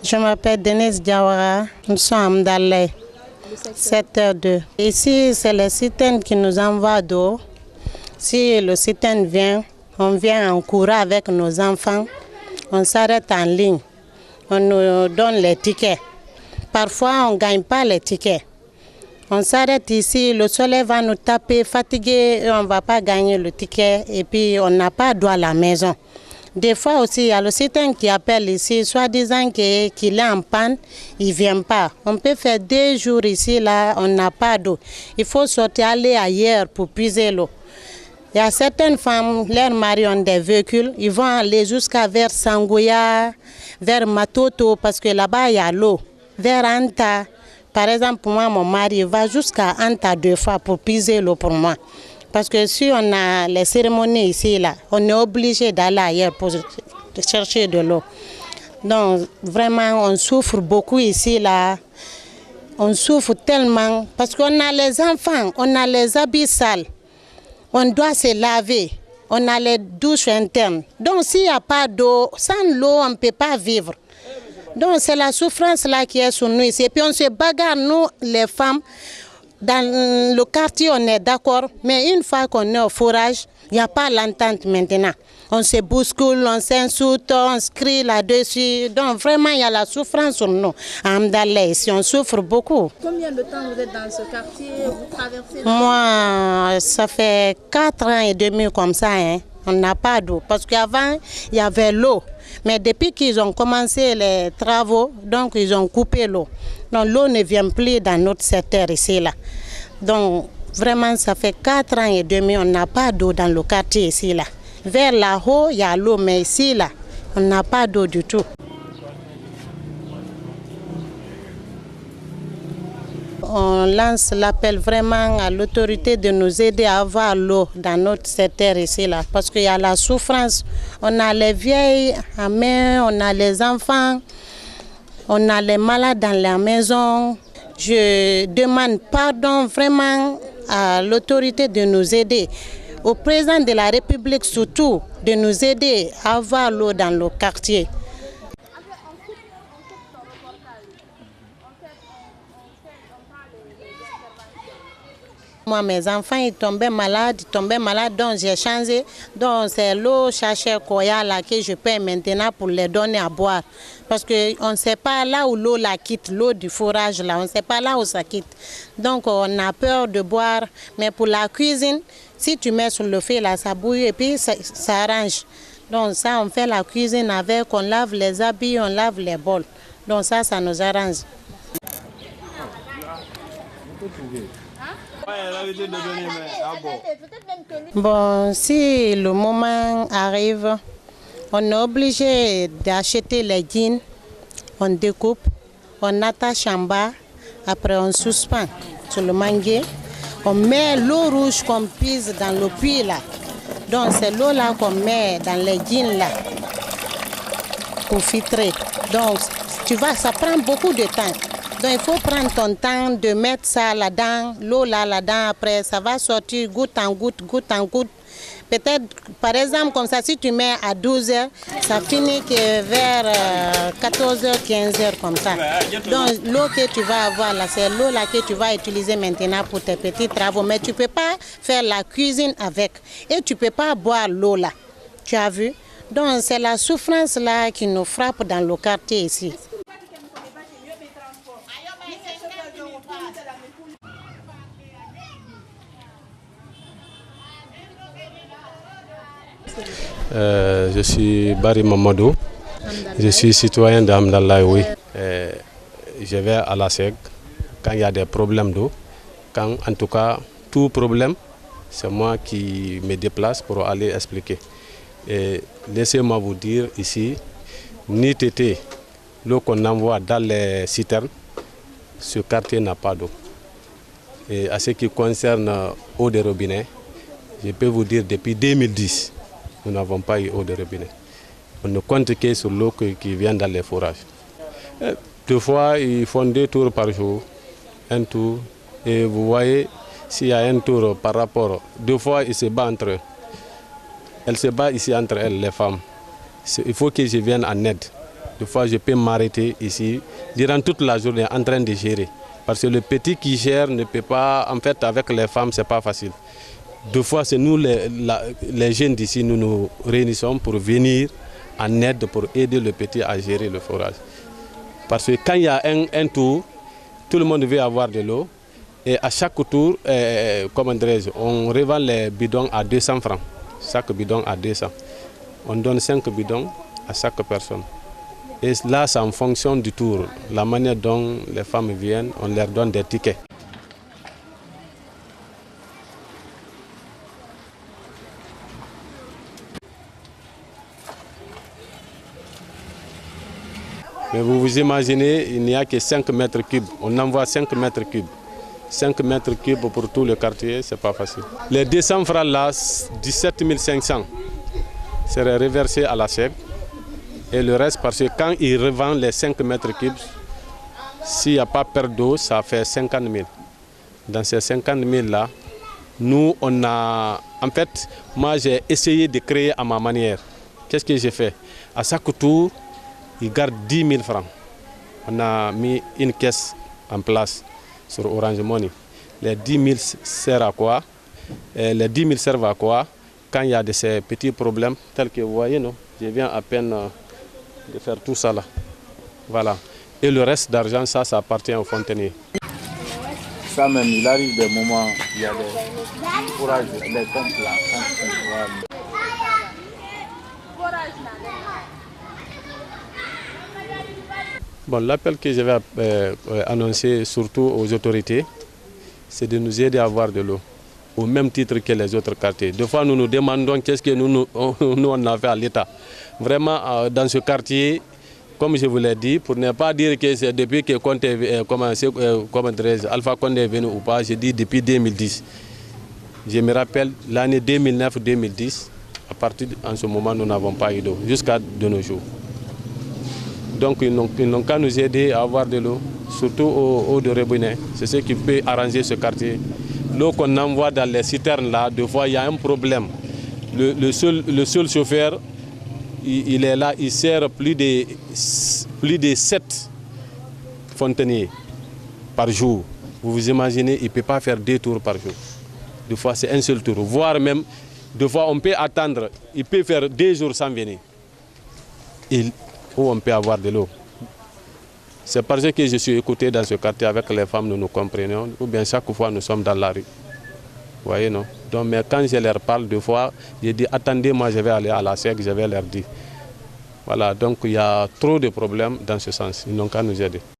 Je m'appelle Denise Diawara, nous sommes à Amdalaï, 7h02. Ici, c'est le citerne qui nous envoie d'eau. Si le citerne vient, on vient en courant avec nos enfants, on s'arrête en ligne, on nous donne les tickets. Parfois, on ne gagne pas les tickets. On s'arrête ici, le soleil va nous taper, fatigué, et on ne va pas gagner le ticket et puis on n'a pas d'eau à la maison. Des fois aussi, il y a le citerne qui appelle ici, soi-disant qu'il est en panne, il ne vient pas. On peut faire 2 jours ici, là, on n'a pas d'eau. Il faut sortir, aller ailleurs pour puiser l'eau. Il y a certaines femmes, leurs maris ont des véhicules, ils vont aller jusqu'à vers Sangoya, vers Matoto, parce que là-bas, il y a l'eau. Vers Anta, par exemple, pour moi, mon mari va jusqu'à Anta 2 fois pour puiser l'eau pour moi. Parce que si on a les cérémonies ici, là, on est obligé d'aller ailleurs pour chercher de l'eau. Donc, vraiment, on souffre beaucoup ici, là. On souffre tellement parce qu'on a les enfants, on a les habits sales. On doit se laver, on a les douches internes. Donc, s'il n'y a pas d'eau, sans l'eau, on ne peut pas vivre. Donc, c'est la souffrance là qui est sur nous ici. Et puis, on se bagarre, nous, les femmes. Dans le quartier, on est d'accord, mais une fois qu'on est au forage, il n'y a pas l'entente maintenant. On se bouscule, on s'insulte, on se crie là-dessus. Donc vraiment, il y a la souffrance sur nous. À Amdalaï, ici, on souffre beaucoup. Combien de temps vous êtes dans ce quartier? Vous traversez? Moi, ça fait 4 ans et demi comme ça. Hein. On n'a pas d'eau. Parce qu'avant, il y avait l'eau. Mais depuis qu'ils ont commencé les travaux, donc ils ont coupé l'eau. Donc l'eau ne vient plus dans notre secteur ici. Là. Donc vraiment, ça fait 4 ans et demi, on n'a pas d'eau dans le quartier ici. Là. Vers là-haut, il y a l'eau, mais ici, là, on n'a pas d'eau du tout. On lance l'appel vraiment à l'autorité de nous aider à avoir l'eau dans notre secteur ici, là, parce qu'il y a la souffrance. On a les vieilles à main, on a les enfants, on a les malades dans la maison. Je demande pardon vraiment à l'autorité de nous aider, au président de la République surtout, de nous aider à avoir l'eau dans le quartier. Moi, mes enfants, ils tombaient malades, donc j'ai changé. Donc c'est l'eau cherchée Koya là que je paie maintenant pour les donner à boire. Parce qu'on ne sait pas là où l'eau la quitte, l'eau du forage là, on ne sait pas là où ça quitte. Donc on a peur de boire, mais pour la cuisine, si tu mets sur le feu là, ça bouille et puis ça arrange. Donc ça, on fait la cuisine avec, on lave les habits, on lave les bols. Donc ça nous arrange. Bon, si le moment arrive, on est obligé d'acheter les jeans, on découpe, on attache en bas, après on suspend sur le manguier, on met l'eau rouge qu'on puise dans le puits là. Donc c'est l'eau là qu'on met dans les jeans là pour filtrer. Donc tu vois, ça prend beaucoup de temps. Donc il faut prendre ton temps de mettre ça là-dedans, l'eau là-dedans, après ça va sortir goutte en goutte, goutte en goutte. Peut-être, par exemple, comme ça, si tu mets à 12h, ça finit que vers 14h, 15h comme ça. Donc l'eau que tu vas avoir là, c'est l'eau là que tu vas utiliser maintenant pour tes petits travaux. Mais tu ne peux pas faire la cuisine avec et tu ne peux pas boire l'eau là. Tu as vu? Donc c'est la souffrance là qui nous frappe dans le quartier ici. Je suis Barry Mamadou, je suis citoyen d'Amdalaï, oui. Je vais à la SEG quand il y a des problèmes d'eau. En tout cas, tout problème, c'est moi qui me déplace pour aller expliquer. Et laissez-moi vous dire ici, ni tété, l'eau qu'on envoie dans les citernes, ce quartier n'a pas d'eau. Et à ce qui concerne eau de robinet, je peux vous dire depuis 2010, nous n'avons pas eu eau de robinet. On ne compte que sur l'eau qui vient dans les forages. Deux fois, ils font 2 tours par jour, un tour. Et vous voyez, s'il y a un tour par rapport, 2 fois, ils se battent entre eux. Elles se battent ici entre elles, les femmes. Il faut que je vienne en aide. Des fois, je peux m'arrêter ici, durant toute la journée, en train de gérer. Parce que le petit qui gère ne peut pas, en fait, avec les femmes, c'est pas facile. Deux fois, c'est nous, les jeunes d'ici, nous nous réunissons pour venir en aide, pour aider le petit à gérer le forage. Parce que quand il y a un tour, tout le monde veut avoir de l'eau. Et à chaque tour, on revend les bidons à 200 francs. Chaque bidon à 200. On donne 5 bidons à chaque personne. Et là, c'est en fonction du tour. La manière dont les femmes viennent, on leur donne des tickets. Mais vous vous imaginez, il n'y a que 5 mètres cubes. On envoie 5 mètres cubes. 5 mètres cubes pour tout le quartier, ce n'est pas facile. Les 200 francs là, 17 500 seraient reversés à la SEG. Et le reste, parce que quand ils revendent les 5 mètres cubes, s'il n'y a pas perte d'eau, ça fait 50 000. Dans ces 50 000 là, nous, on a... En fait, moi, j'ai essayé de créer à ma manière. Qu'est-ce que j'ai fait? À chaque tour, ils gardent 10 000 francs. On a mis une caisse en place sur Orange Money. Les 10 000 servent à quoi? Les 10 000 servent à quoi? Quand il y a de ces petits problèmes, tels que vous voyez, non? Je viens à peine de faire tout ça là. Voilà. Et le reste d'argent, ça appartient aux fontainiers. Ça même, il arrive des moments, il y a des forages, des pompes là. Bon, l'appel que je vais annoncer surtout aux autorités, c'est de nous aider à avoir de l'eau, au même titre que les autres quartiers. Des fois, nous nous demandons qu'est-ce que nous on a fait à l'État. Vraiment, dans ce quartier, comme je vous l'ai dit, pour ne pas dire que c'est depuis que Alpha Condé est venu ou pas, j'ai dit depuis 2010. Je me rappelle l'année 2009-2010, à partir de ce moment, nous n'avons pas eu d'eau, jusqu'à de nos jours. Donc ils n'ont qu'à nous aider à avoir de l'eau, surtout eau de robinet. C'est ce qui peut arranger ce quartier. L'eau qu'on envoie dans les citernes là, des fois il y a un problème. Le seul chauffeur, il est là, il sert plus de 7 fontainiers par jour. Vous vous imaginez, il ne peut pas faire 2 tours par jour. Des fois c'est un seul tour, voire même, des fois on peut attendre, il peut faire 2 jours sans venir. Où on peut avoir de l'eau. C'est parce que je suis écouté dans ce quartier avec les femmes, nous nous comprenons, ou bien chaque fois nous sommes dans la rue. Vous voyez, non? Donc, mais quand je leur parle, des fois, je dis attendez, moi je vais aller à la SEG, je vais leur dire. Voilà, donc il y a trop de problèmes dans ce sens. Ils n'ont qu'à nous aider.